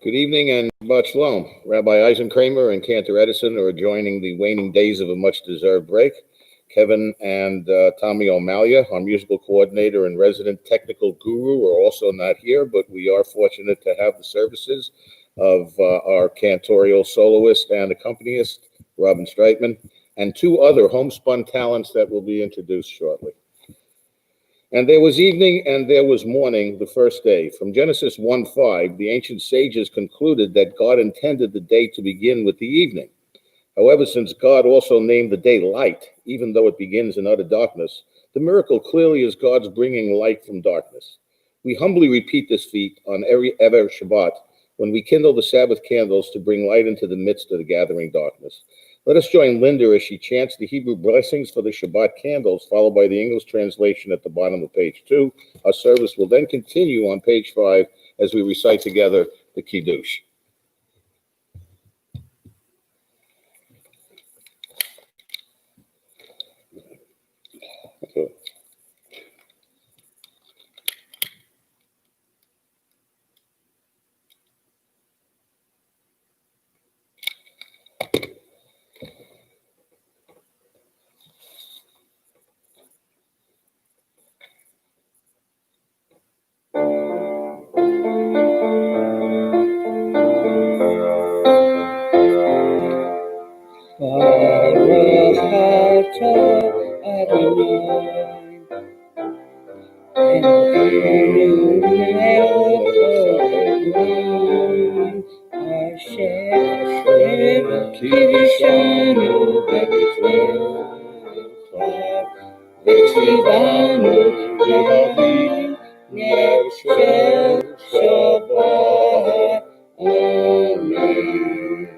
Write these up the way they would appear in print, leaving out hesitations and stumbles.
Good evening and Shabbat Shalom. Rabbi Eisen Kramer and Cantor Edison are joining the waning days of a much-deserved break. Kevin and Tommy O'Malia, our musical coordinator and resident technical guru, are also not here, but we are fortunate to have the services of our cantorial soloist and accompanist, Robin Streitman, and two other homespun talents that will be introduced shortly. And there was evening and there was morning the first day. From Genesis 1:5, the ancient sages concluded that God intended the day to begin with the evening. However, since God also named the day light, even though it begins in utter darkness, the miracle clearly is God's bringing light from darkness. We humbly repeat this feat on every Erev Shabbat when we kindle the Sabbath candles to bring light into the midst of the gathering darkness. Let us join Linda as she chants the Hebrew blessings for the Shabbat candles, followed by the English translation at the bottom of page 2. Our service will then continue on page 5 as we recite together the Kiddush. Okay. Baruch atah Adonai Eloheinu melech haolam asher kiddushanu b'mitzvotav v'tzivanu l'havim ner shel Shabbat. Amen.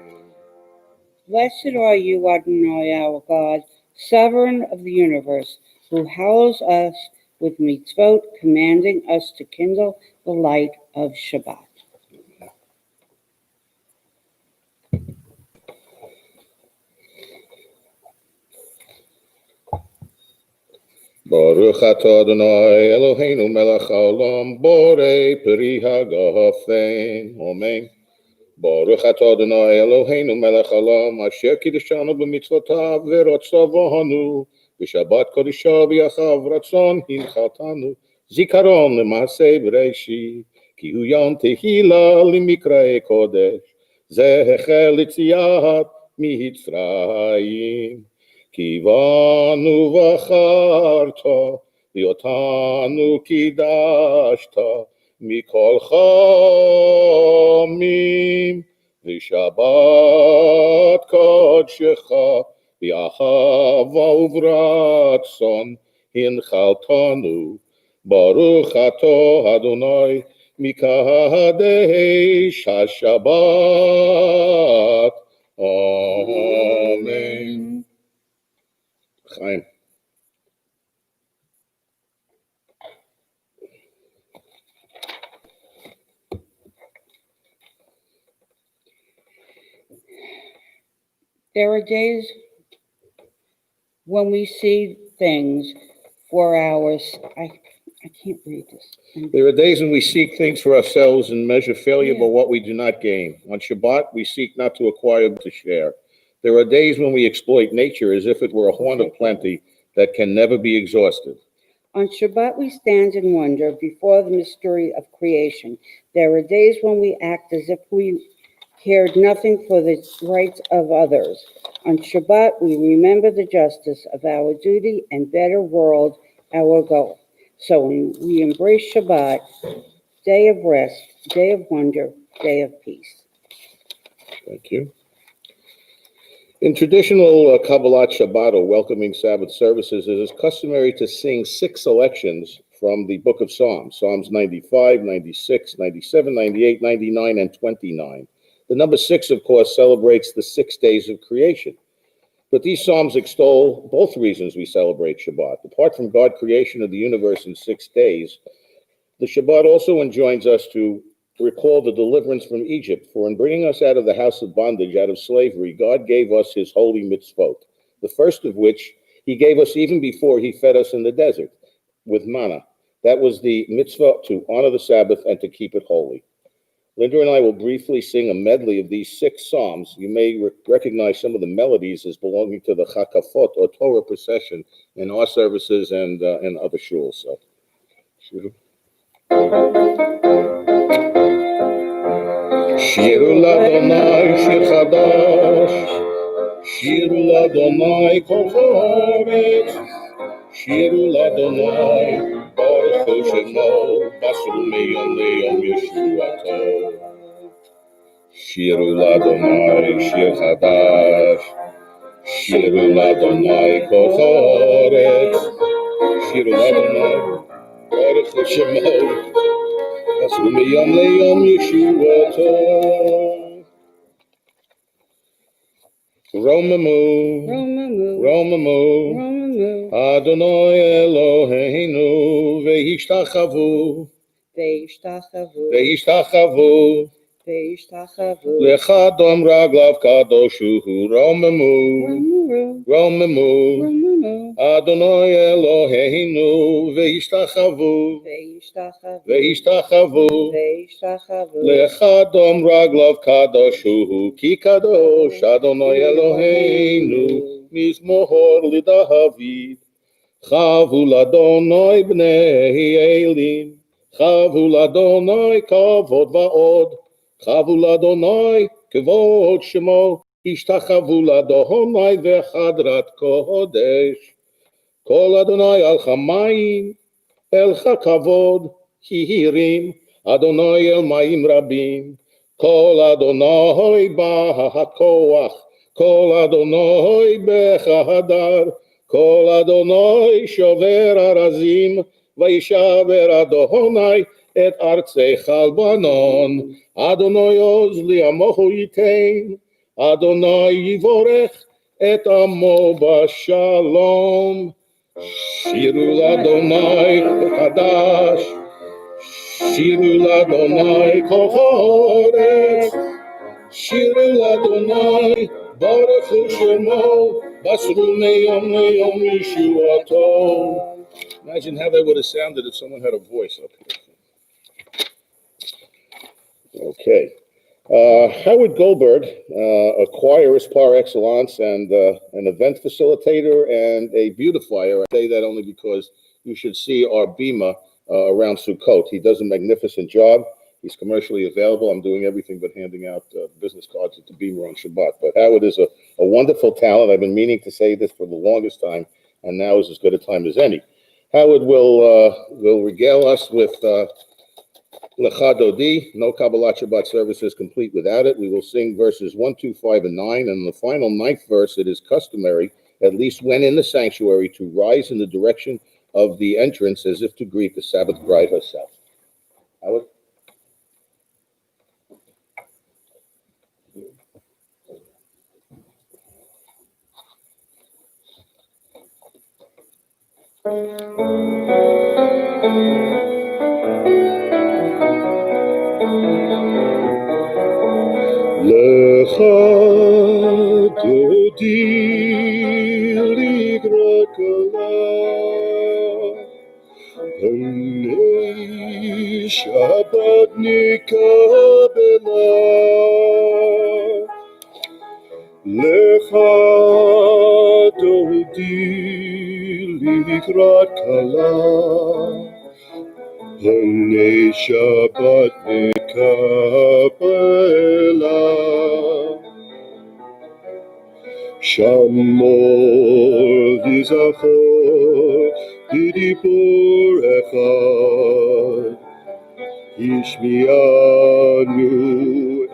Blessed are you, Adonai, our God, sovereign of the universe, who hallows us with mitzvot, commanding us to kindle the light of Shabbat. Baruch atah Adonai Eloheinu melech haolam borei peri hagafen. Amen. Baruch atah Adonai Eloheinu melech haolam asher kiddushanu b'mitzvotav v'rotzavanu b'shabbat kodesha v'yachav ratzon hinchatanu zikaron l'maaseh b'reishi ki hu yom tehila l'mikrei kodesh zehechel l'tziat mitzrayim kivanu v'acharta v'yotanu kidashta mikol chamim v'shabbat kodshecha v'achava uvratzon hinchaltanu baruch atah Adonai mikadesh hashabbat. Amen. Chaim. There are days when we see things for ours. I can't read this. There are days when we seek things for ourselves and measure failure by what we do not gain. On Shabbat, we seek not to acquire but to share. There are days when we exploit nature as if it were a horn of plenty that can never be exhausted. On Shabbat, we stand in wonder before the mystery of creation. There are days when we act as if we cared nothing for the rights of others. On Shabbat, we remember the justice of our duty and better world, our goal. So we embrace Shabbat, day of rest, day of wonder, day of peace. Thank you. In traditional Kabbalat Shabbat or welcoming Sabbath services, it is customary to sing 6 selections from the book of Psalms, Psalms 95, 96, 97, 98, 99, and 29. The number 6, of course, celebrates the 6 days of creation. But these Psalms extol both reasons we celebrate Shabbat. Apart from God's creation of the universe in 6 days, the Shabbat also enjoins us to recall the deliverance from Egypt. For in bringing us out of the house of bondage, out of slavery, God gave us his holy mitzvot, the first of which he gave us even before he fed us in the desert with manna. That was the mitzvah to honor the Sabbath and to keep it holy. Linda and I will briefly sing a medley of these 6 psalms. You may recognize some of the melodies as belonging to the Chakafot or Torah procession in our services and in other shuls. So, Shiru l'Adonai shir chadash, Shiru l'Adonai kol haaretz, Shiru l'Adonai baruch hu shemo, basru meyom leyom Yeshuato. Shiru l'Adonai shir chadash, Shiru l'Adonai kol haaretz, Shiru l'Adonai baruch hu shemo, basru meyom leyom Yeshuato. Romamu, Adonai Eloheinu, ve'ishtachavu, lechadom raglav kadoshuhu. Romamu, Adonai Eloheinu, ve'ishtachavu, lechadom raglav kadoshuhu. Ki kadosh Adonai Eloheinu, mizmohor lidahavid. Chavu l'Adonai bnei Elim, Chavu l'Adonai kavod va'od, Chavu l'Adonai kavod shemo, Ishtachavu l'Adonai v'chadrat kodesh, Kol Adonai al chamayim, El chakavod hihirim, Adonai el mayim rabim, Kol Adonai b'hakoach, Kol Adonai b'chadar, Kol Adonai shover arazim, Vayishaver Adonai et artzei chalbanon, Adonai oz li'amohu yitein, Adonai yivorech et amo b'shalom. Shiru l'Adonai chadash, Shiru l'Adonai kol haaretz, Shiru l'Adonai baruch hu shemo, basru meyom leyom Yeshuato. Imagine how that would have sounded if someone had a voice up here. Okay. Howard Goldberg, a choirist par excellence and an event facilitator and a beautifier. I say that only because you should see our bima around Sukkot. He does a magnificent job. He's commercially available. I'm doing everything but handing out business cards at the bima on Shabbat. But Howard is a wonderful talent. I've been meaning to say this for the longest time, and now is as good a time as any. Howard will regale us with Lecha Dodi, no Kabbalat Shabbat services complete without it. We will sing verses 1, 2, 5, and 9. And in the final 9th verse, it is customary, at least when in the sanctuary, to rise in the direction of the entrance as if to greet the Sabbath bride herself. Howard? Lecha Dodi Likrat Kala, B'nai Shabbat Nikabela. Lecha Dodi Likrat Kala, B'nai Shabbat Nikabela. Shamor v'zachor b'dibur echad, Ishmianu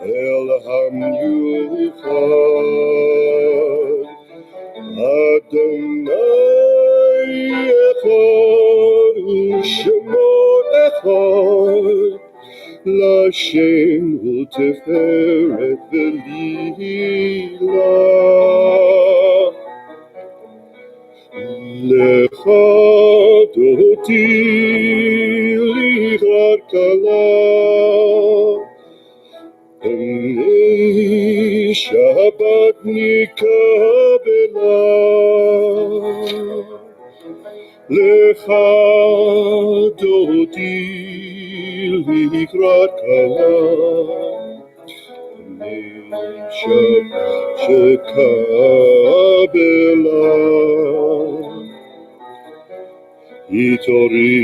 el hamyuchad. Adonai echad u'shemo echad, L'Hashem u'teferet v'lila. Lecha Dodi Likrat Kala, B'nai Shabbat Nikabela. Lecha dodi likrat kala shekabela Hitori,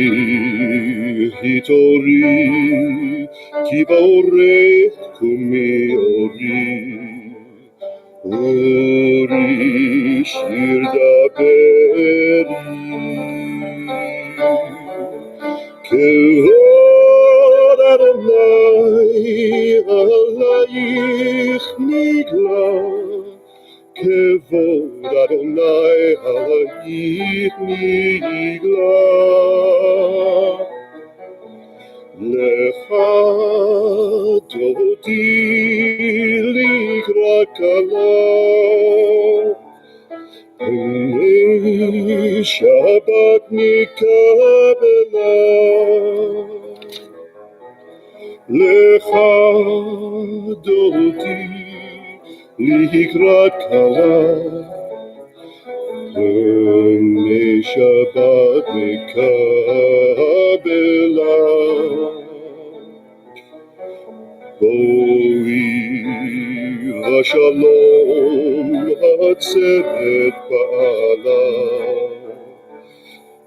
hitori, ki baorech kumi ori, ori shir daberi. Kevod Adonai alayich nigla, Kevod Adonai alayich nigla. Lecha dodi likrat kala, Pnei Shabbat nikabela. Lecha dodi likrat kala, Pnei Shabbat nikabela. Boi hashalom hatzeret ba'ala,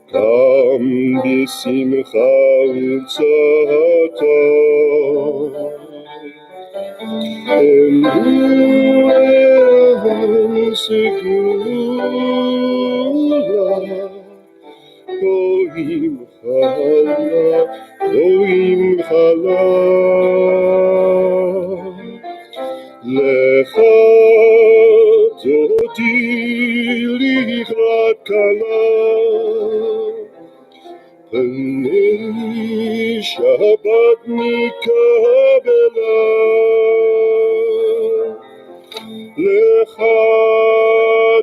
Kam b'simcha u'tzata, Emuhem segula, Goyim chala, Goyim chala. Lecha dodi likrat kala, Pnei Shabbat nikabela. Lecha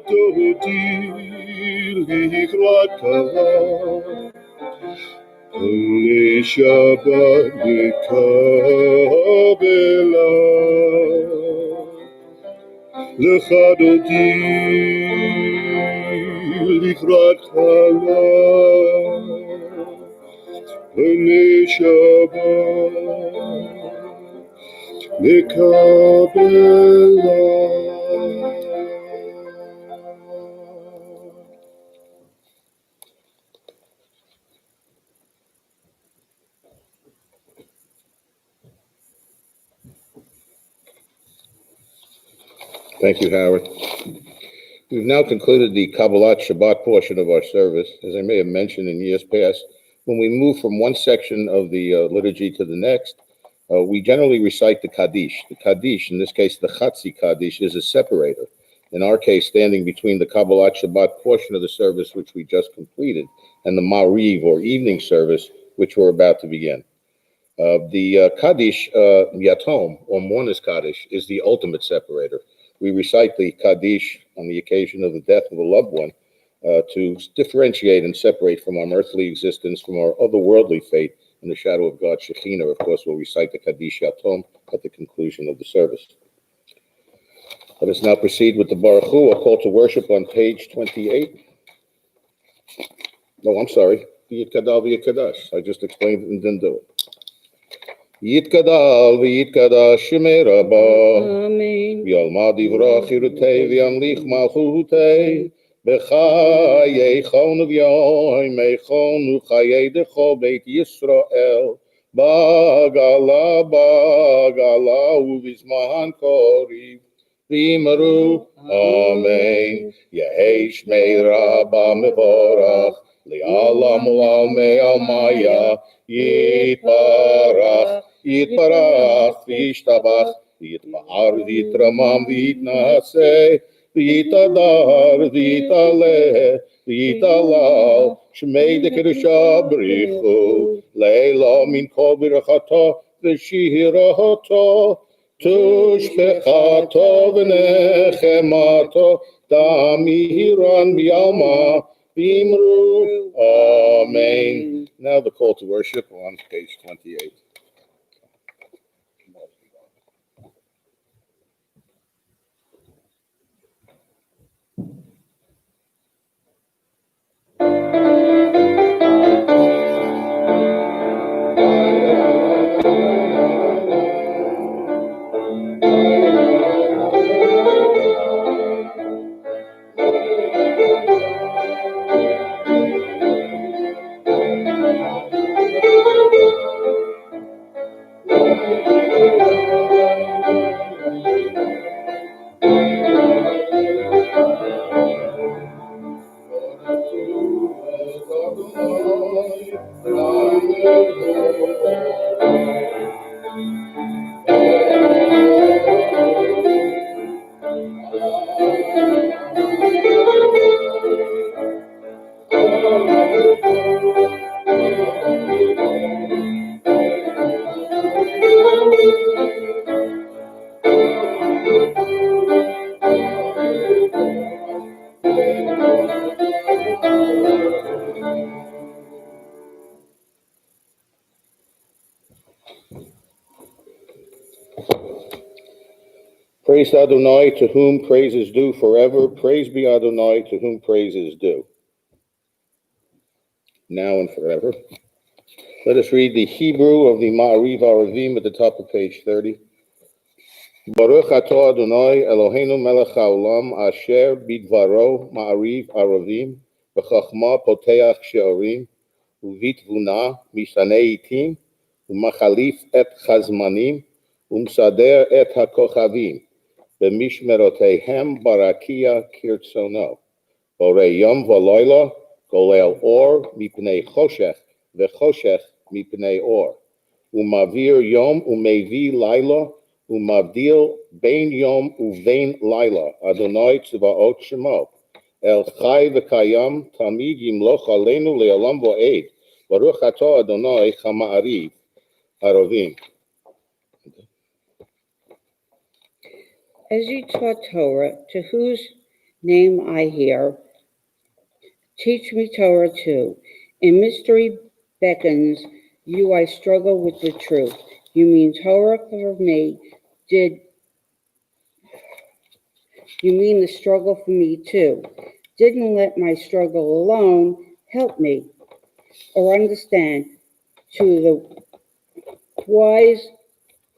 dodi likrat kala, Pnei Shabbat nikabela. Lecha dodi likrat kala, Pnei Shabbat nikabela. Thank you, Howard. We've now concluded the Kabbalat Shabbat portion of our service. As I may have mentioned in years past, when we move from one section of the liturgy to the next, we generally recite the Kaddish. The Kaddish, in this case, the Chatzi Kaddish, is a separator. In our case, standing between the Kabbalat Shabbat portion of the service, which we just completed, and the Ma'ariv, or evening service, which we're about to begin. The Kaddish Yatom, or Mourner's Kaddish, is the ultimate separator. We recite the Kaddish on the occasion of the death of a loved one to differentiate and separate from our earthly existence, from our otherworldly fate in the shadow of God's Shekhinah. Of course, we'll recite the Kaddish Yatom at the conclusion of the service. Let us now proceed with the Baruch Hu, a call to worship on page 28. No, I'm sorry. Yitkadal v'yitkadash. I just explained it and didn't do it. Yitkadal v'yitkadash shemei rabba. Amen. V'yalma divrach chirutei v'yamlich malchutei. B'chayei chon v'yoimei chon u'chayei decho beit Yisrael. Ba'gala u'vizman koriv. V'yimaru. Amen. Yehei shmei rabba mevorach. Li'alam u'almei almaya. Yitbarach, Yitbarach, Vishtabach, Yitbar, Vitramam, Vitnase, Vitadar, Vitale, Vitalal, Shmei de Kedusha Brichu, Leila min kol birachato, V'shirahato, Tushpechato, V'nechemato, Damihiran B'yalma, Bimru, Amen. Now the call to worship on page 28. Praise Adonai, to whom praise is due forever. Praise be Adonai, to whom praise is due, now and forever. Let us read the Hebrew of the Ma'ariv Aravim at the top of page 30. Baruch atah Adonai Eloheinu melech haolam asher bidvaro Ma'ariv Aravim v'chachma poteach she'arim uvitvuna misanei itim umachalif et chazmanim umsader et hakochavim b'mishmerotehem barakia kirtzono borei yom v'loila golel or mipnei choshech v'choshech mipnei or umavir yom umevi laila umavdil bein yom uvein laila Adonai tzvaot shemo el chai v'kayam tamid yimloch aleinu le'olam va'ed baruch atah Adonai chama'ariv arovim. As you taught Torah, to whose name I hear, teach me Torah too. In mystery beckons you, I struggle with the truth. You mean Torah for me? You mean the struggle for me too? Didn't let my struggle alone. Help me or understand. To the wise,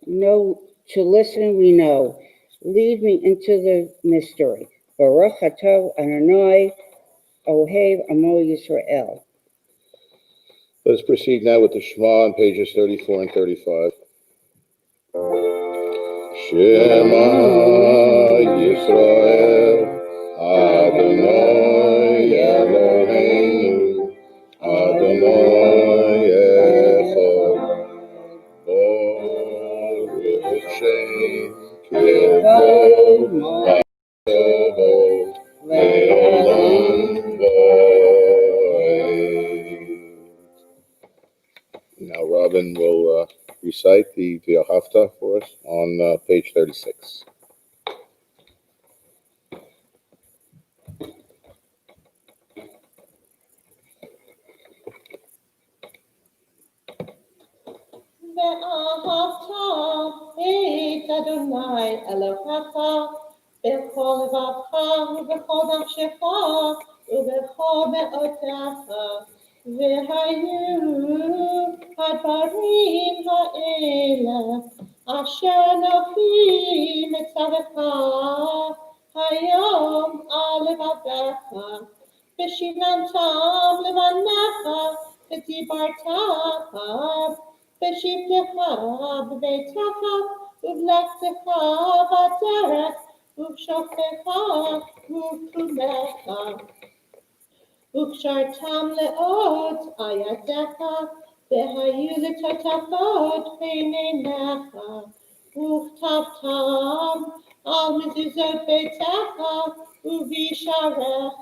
know to listen we know. Lead me into the mystery. Baruch atah Adonai Ohev Amo Yisrael. Let's proceed now with the Shema on pages 34 and 35. Shema Yisrael Adonai Eloheinu Adonai Echad Baruch Shem Kivod Ma'aseh Le'olam Va'ed. Now Robin will recite the Haftarah for us on page 36. ואהבת את אדוני אלוהיך בכל לבבך ובכל נפשך ובכל מאודך. והיו הדברים האלה אשר אנוכי מצווך היום על לבבך ושיננתם לבניך ודיברת בשבתך בביתך ובלכתך בדרך ובשוכבך ובקומך וקשרתם לאות על ידיך והיו לטוטפות בין עיניך וכתבתם על מזוזות ביתך ובשעריך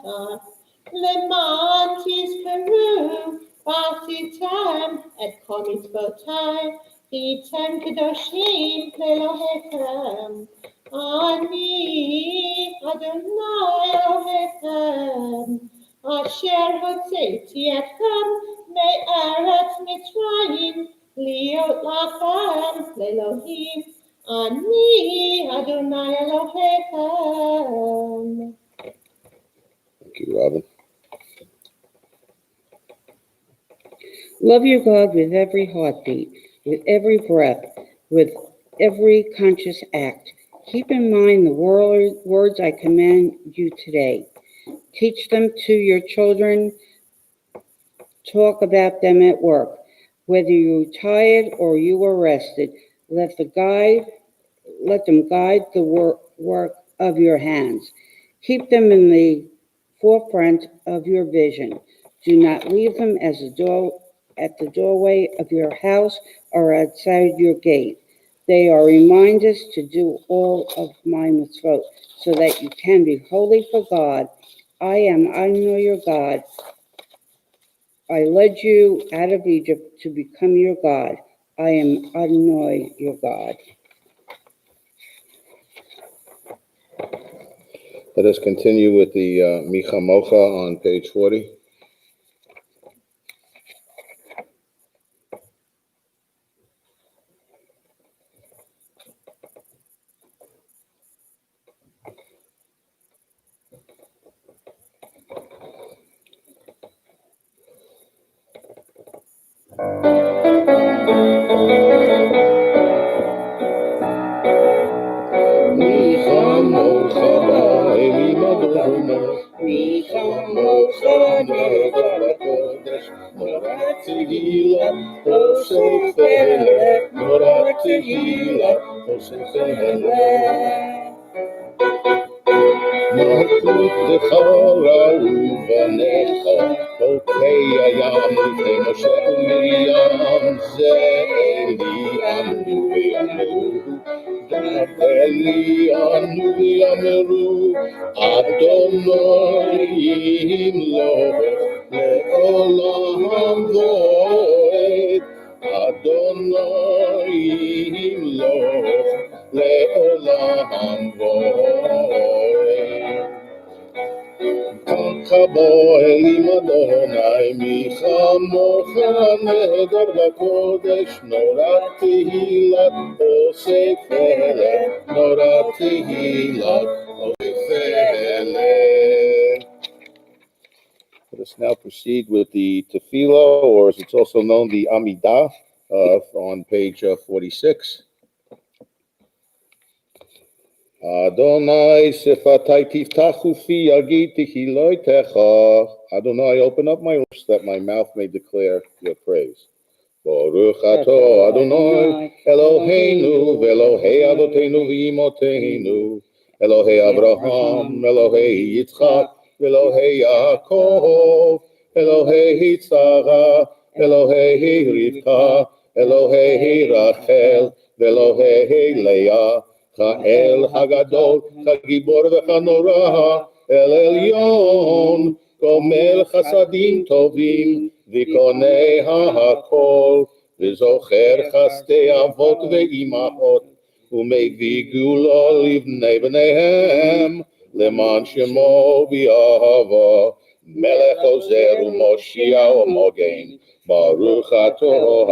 למען תזכרו ועשיתם את כל מצוותיי והייתם קדושים לאלוהיכם. אני אדוני אלוהיכם אשר הוצאתי אתכם מארץ מצרים להיות לכם לאלוהים. אני אדוני אלוהיכם. Thank you, Robin. Love your God with every heartbeat, with every breath, with every conscious act. Keep in mind the words I command you today. Teach them to your children. Talk about them at work. Whether you're tired or you are rested, let them guide the work of your hands. Keep them in the forefront of your vision. Do not leave them as a at the doorway of your house or outside your gate. They are reminders to do all of my mitzvot so that you can be holy for God. I know your God. I led you out of Egypt to become your God. I am Adonai, your God. Let us continue with the Micha Mocha on page 40. Micha mocha ba'elim Adonai, Micha mocha ne'egar b'kodesh, Norat tehila, osef eleh, Norat tehila, osef eleh. מלכותך ראו בניך, חוקי הים לפני משה ומרים, זה אלי ענו ויאמרו, דבר לי ענו ויאמרו, אדוני ימלוך לעולם ועד, אדוני ימלוך לעולם ועד. כבוא אלים אדוני, מיכה מוכה נהדר בקודש, נורא תהילת עושה פלא, נורא תהילת עושה פלא. Let us now proceed with the tefillah, or as it's also known, the Amidah, on page 46. Adonai sifatai tiftachu fi yagid tehilotecha. Adonai, open up my lips that my mouth may declare your praise. Baruch ato Adonai Eloheinu ve'Elohei Avoteinu v'Imoteinu, Elohei Abraham, Elohei Yitzchak, Elohei Yaakov, Elohei Tzara, Elohei Rivka, Elohei Rachel, ve'Elohei Leah, Cha'el Hagadol, Chagibor v'Chanora, El Elyon, Gomel Chasadim Tovim, ויקונה הכל, וזוכר חסדי אבות ואימהות, ומביא גאולה לבני בניהם, למען שמו באהבה, מלך עוזר ומושיע ומוגן, ברוך אתה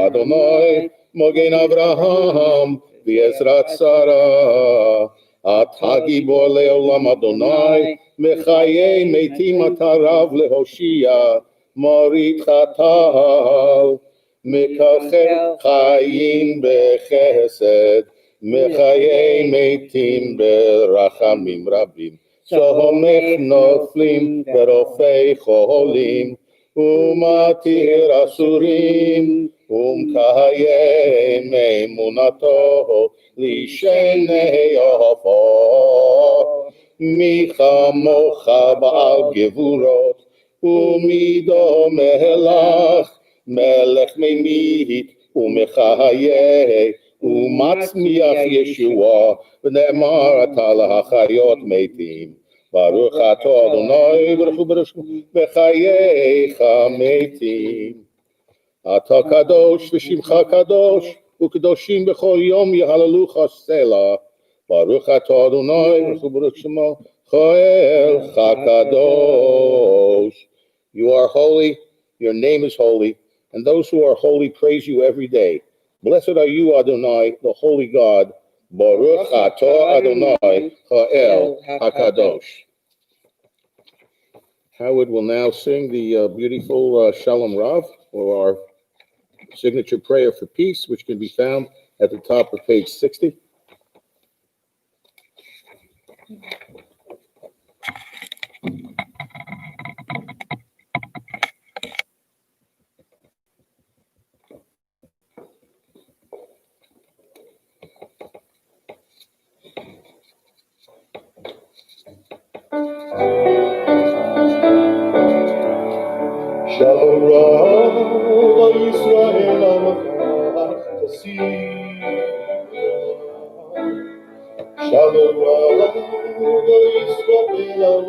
אדוני, מוגן אברהם, בעזרת שרה, אתה גיבור לעולם אדוני, מחיי מתים אתה רב להושיע, מוריד חטל, מקלחל חיים בחסד, מחיי מתים ברחמים רבים, סומך נופלים ברופאי חולים, ומתיר אסורים, ומקיים אמונתו לשני עופות, מי כמוך בעל גבורות, ומידו מלך, מלך ממית ומחיי, ומצמיח ישועה, ונאמר אתה להחיות מתים. ברוך אתה אדוני ברכו ברשו, בחייך מתים. אתה קדוש ושמך קדוש, וקדושים בכל יום יהללוך סלע. ברוך אתה אדוני ברכו ברוך שמו, Choel Chakadosh. You are holy, your name is holy, and those who are holy praise you every day. Blessed are you, Adonai, the holy God. Baruch atah Adonai, Choel Hakadosh. Howard will now sing the beautiful Shalom Rav, or our signature prayer for peace, which can be found at the top of page 60. Shalom Rav Shalom Yisrael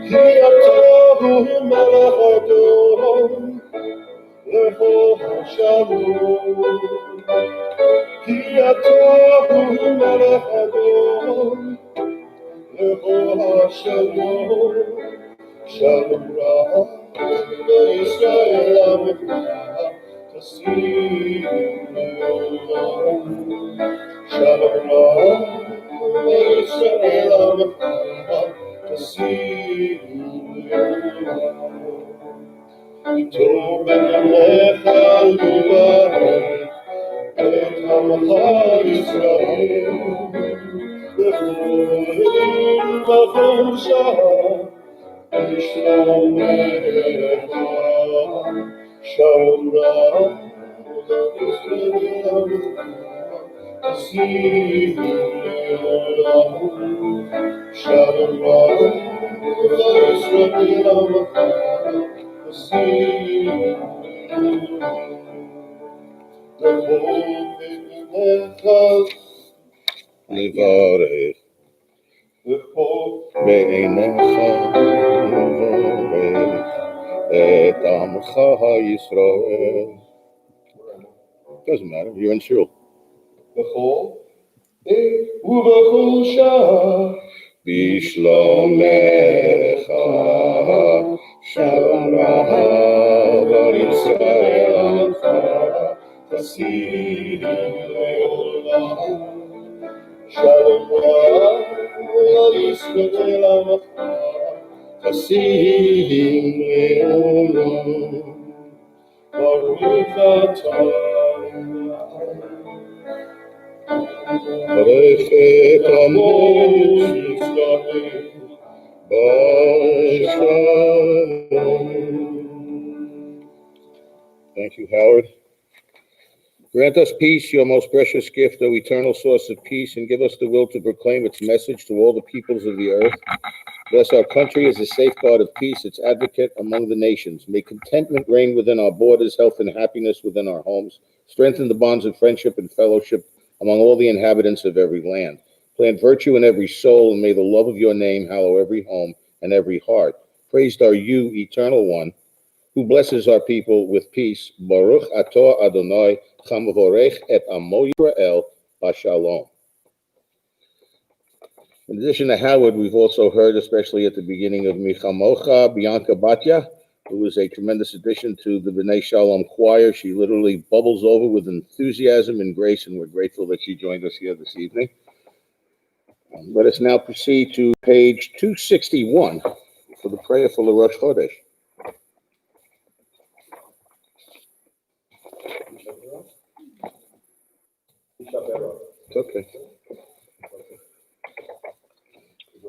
Ki atahu melech Adon lecho shalom Ki atahu melech Adon lecho shalom Shalom Yisrael Amecha Shalom Yisrael Tov Elecha Uvarech Et Amcha Yisrael B'chol shah B'shlomecha Shalom Livarech Be'enecha Livarech Et Amcha Yisrael. Doesn't matter. You're in shul. Ubechol shah Bishlomecha Shalom Rav Yisrael Amcha Chasid Leolam Shalom Rav Yisrael Amcha Chasid Leolam Baruch Barechet Amos Yisrael B'Shalom. Thank you, Howard. Grant us peace, your most precious gift, O eternal source of peace, and give us the will to proclaim its message to all the peoples of the earth. Bless our country as a safeguard of peace, its advocate among the nations. May contentment reign within our borders, health and happiness within our homes. Strengthen the bonds of friendship and fellowship among all the inhabitants of every land. Plant virtue in every soul, and may the love of your name hallow every home and every heart. Praised are you, eternal one, who blesses our people with peace. Baruch atah Adonai, chamavorech et amo Yisrael b'shalom. In addition to Howard, we've also heard, especially at the beginning of Michamocha, Bianca Batya, who is a tremendous addition to the B'nai Shalom choir. She literally bubbles over with enthusiasm and grace, and we're grateful that she joined us here this evening. Let us now proceed to page 261 for the prayer for the Rosh Chodesh. Okay.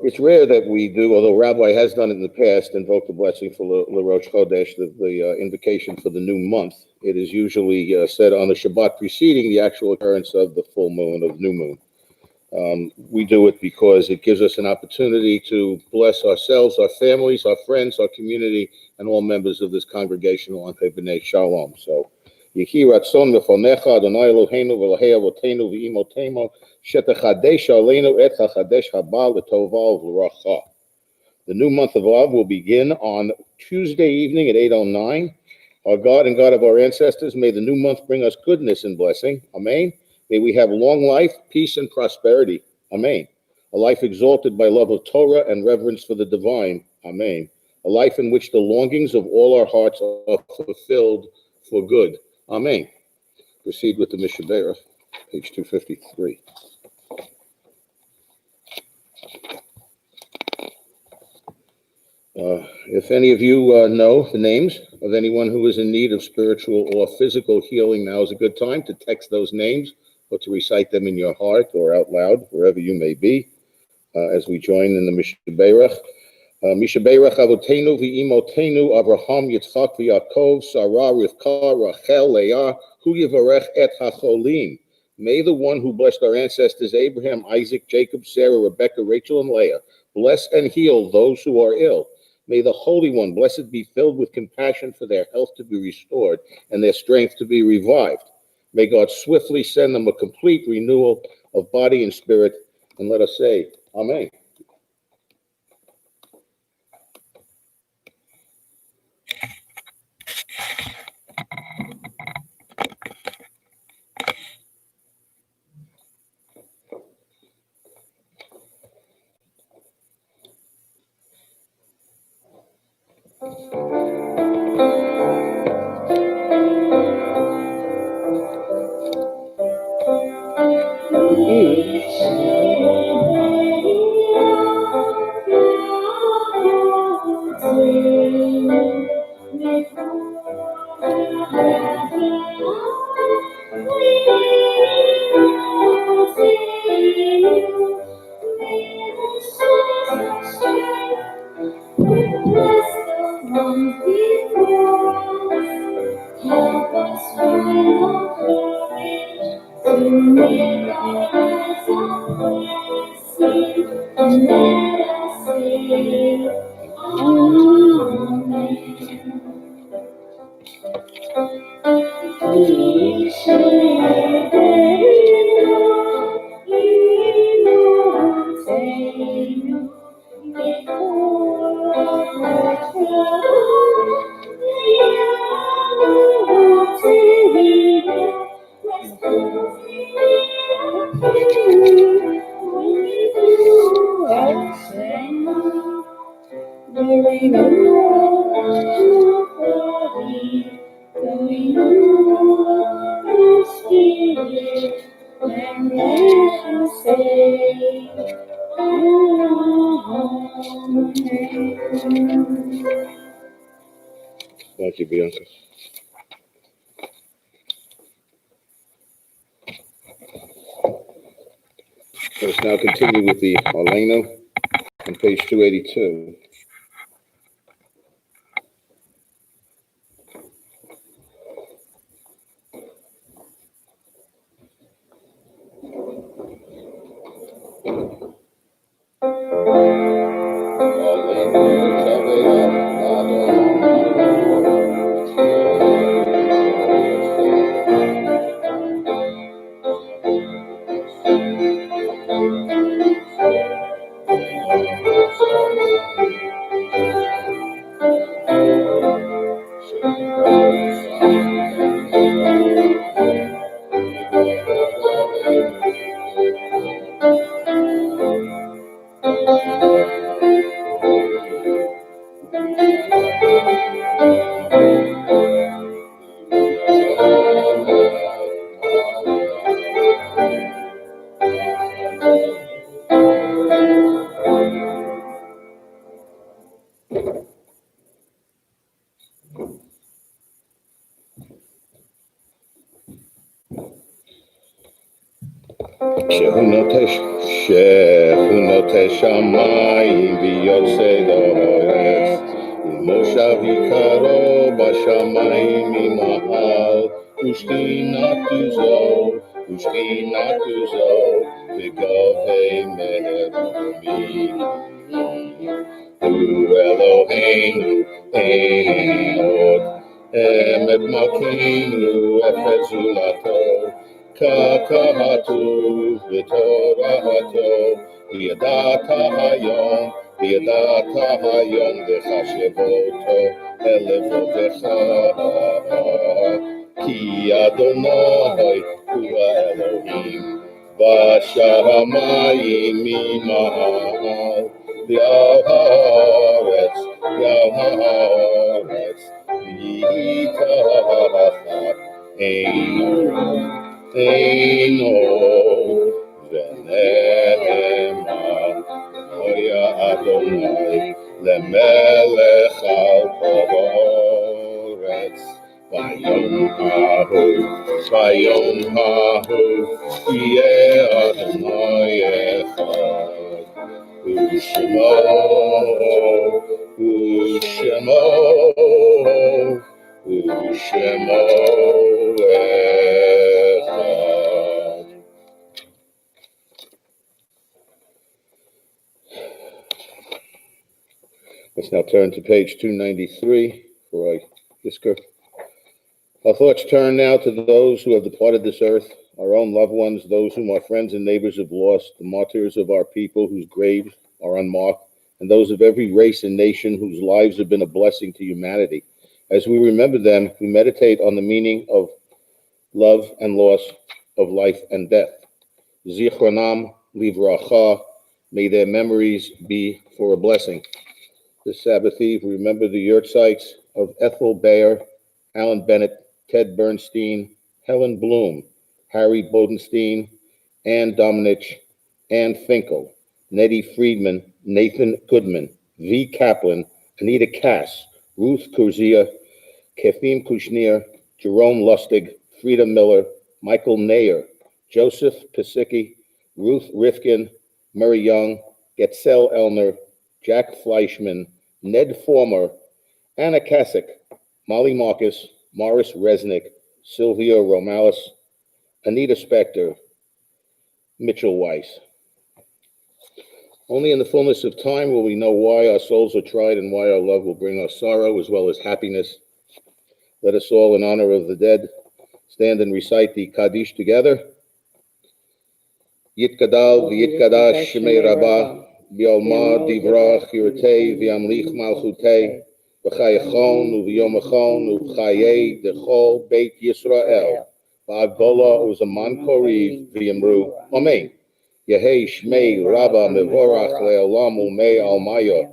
It's rare that we do, although Rabbi has done it in the past, invoke the blessing for the Rosh Chodesh, the invocation for the new month. It is usually said on the Shabbat preceding the actual occurrence of the full moon, of new moon. We do it because it gives us an opportunity to bless ourselves, our families, our friends, our community, and all members of this congregational Temple B'nai Shalom. So, Yehi Ratzon Mefonecha Adonai Eloheinu v'Elahei Avoteinu v'Imotenu Shetechadesh Aleinu et Chachadesh Haba L'Tova V'Racha. The new month of Av will begin on Tuesday evening at 8:09. Our God and God of our ancestors, may the new month bring us goodness and blessing. Amen. May we have long life, peace, and prosperity. Amen. A life exalted by love of Torah and reverence for the divine. Amen. A life in which the longings of all our hearts are fulfilled for good. Amen. Proceed with the Mishabera, page 253. If any of you know the names of anyone who is in need of spiritual or physical healing, now is a good time to text those names or to recite them in your heart or out loud, wherever you may be, as we join in the Mishaberach. Mishaberach Avotenu v'Imotenu Avraham Yitzchak v'Yaakov Sarah Rivka Rachel Leah Hu Yivarech et HaCholim. May the one who blessed our ancestors Abraham, Isaac, Jacob, Sarah, Rebekah, Rachel, and Leah bless and heal those who are ill. May the Holy One, blessed, be filled with compassion for their health to be restored and their strength to be revived. May God swiftly send them a complete renewal of body and spirit. And let us say, Amen. Help us find the courage to make our lives a blessing, and let us say, Amen. Thank you, Bianca. Let us now continue with the Orlano on page 282. Shehunote shamayim v'yotzei doretz Moshav yikaro b'shamayim imahal Ushkinatu zo v'gavhei meherumim Hu Eloheinu Einot Emet Malkeinu Efezulato Kakahatu v'torahato V'yadata hayom v'chashevoto elevotecha Ki Adonai hu Elohim V'shamayim imahal V'al haaretz v'yitachat Eino v'nehema Oya Adonai lemelech al haaretz Vayom hahu yeh Adonai echad Ushemo echad. Let's Now turn to page 293 for Isker. Our thoughts turn now to those who have departed this earth, our own loved ones, those whom our friends and neighbors have lost, the martyrs of our people whose graves are unmarked, and those of every race and nation whose lives have been a blessing to humanity. As we remember them, we meditate on the meaning of love and loss, of life and death. Zichronam livracha, may their memories be for a blessing. This Sabbath Eve, we remember the yurtzites of Ethel Bayer, Alan Bennett, Ted Bernstein, Helen Bloom, Harry Bodenstein, Ann Dominich, Ann Finkel, Nettie Friedman, Nathan Goodman, V. Kaplan, Anita Cass, Ruth Kurzia, Kefim Kushnir, Jerome Lustig, Frida Miller, Michael Nayer, Joseph Pasicki, Ruth Rifkin, Murray Young, Getzel Elner, Jack Fleischman, Ned Former, Anna Kasich, Molly Marcus, Morris Resnick, Sylvia Romalis, Anita Spector, Mitchell Weiss. Only in the fullness of time will we know why our souls are tried and why our love will bring us sorrow as well as happiness. Let us all, in honor of the dead, stand and recite the Kaddish together. Yitkadal v'yitkadash shemei Rabbah, v'yolma divrach yirtei v'yamlich malchutei, v'chayachon u'v'yomachon u'v'chayei dechol beit Yisrael, v'agdola u'zaman koriv v'yamru. Amen. Yehei shmei Rabbah mevorach le'olam u'mei almaya,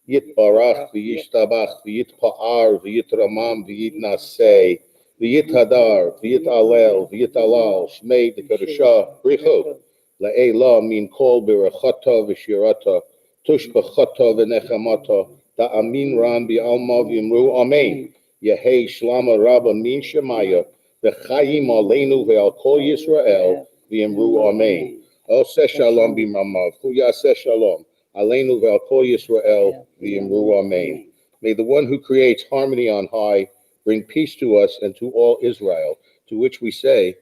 Yitbarach v'yishtabach v'yitpa'ar v'yitramam v'yitnasei v'yithadar v'yitalel v'yitalal shmei d'kedusha brichu la'ela min kol berachata v'shirata tushbachata v'nechamata ta'amin ran bi'alma v'yimru amen. Yehei shlama rabba min shemaya v'chayim aleinu ve'al kol Yisrael v'yimru amen. Oseh shalom b'mamav hu yaseh shalom Aleinu ve'al kol Yisrael v'yimru amen. May the one who creates harmony on high bring peace to us and to all Israel, to which we say,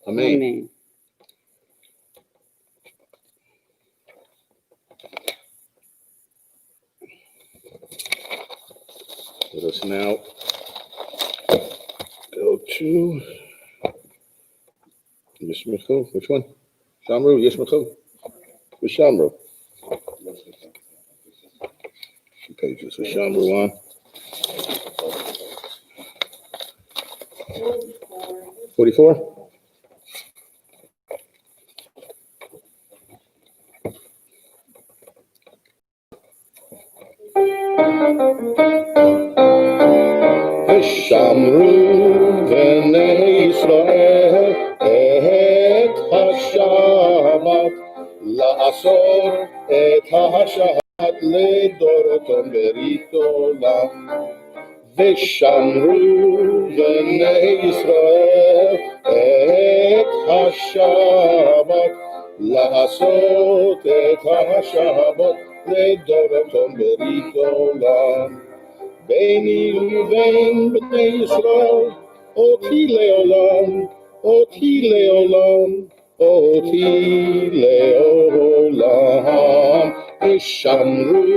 Amen. Amen. Let us now go to Yishmachu. Which one? Shamru, Yishmachu? Which Shamru? Pages of Shamru on. 44? Shamru b'nai Yisrael et ha-Shabbat la'asor et ha-Shabbat le'doroton berit olam. V'shamru b'nai Yisrael et ha-Shabbat la'asot et ha-Shabbat le'doroton berit olam. Beini uvein b'nei Yisrael, oti leolam, oti leolam, oti leolam. V'shamru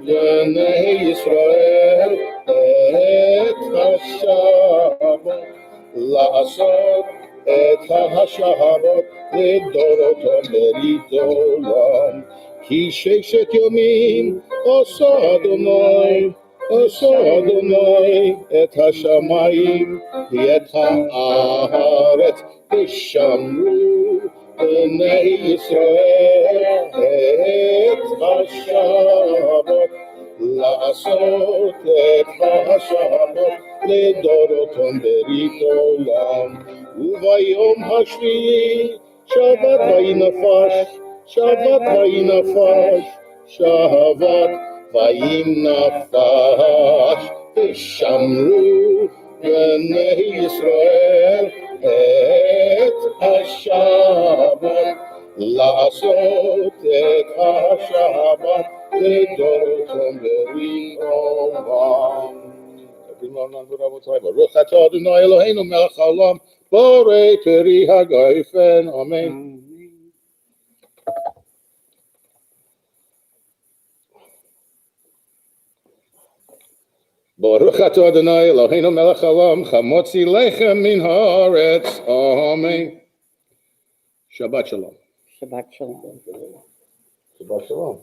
b'nei Yisrael et ha-Shabbat la'asot et ha-Shabbat le'doroton berit olam. Ki sheshet yomim oso Adonai, Oso Adonai et hashamayim v'et ha'aretz v'shamru b'nei Yisrael et ha-Shabbat la'asot et ha-Shabbat le'doroton berit olam. Uvayom hashvi'i Shabbat vayinafash, Shabbat vayinafash, Shabbat vayinafash, v'shamru b'nei Yisrael et ha-Shabbat la'asot et ha-Shabbat le'doroton berit olam. Baruch atah Adonai Eloheinu melech haolam borei peri hagayfen. Amen. Baruch atah Adonai Eloheinu melech haolam chamotzi lechem min haaretz. Amen. Shabbat shalom. Shabbat shalom. Shabbat shalom.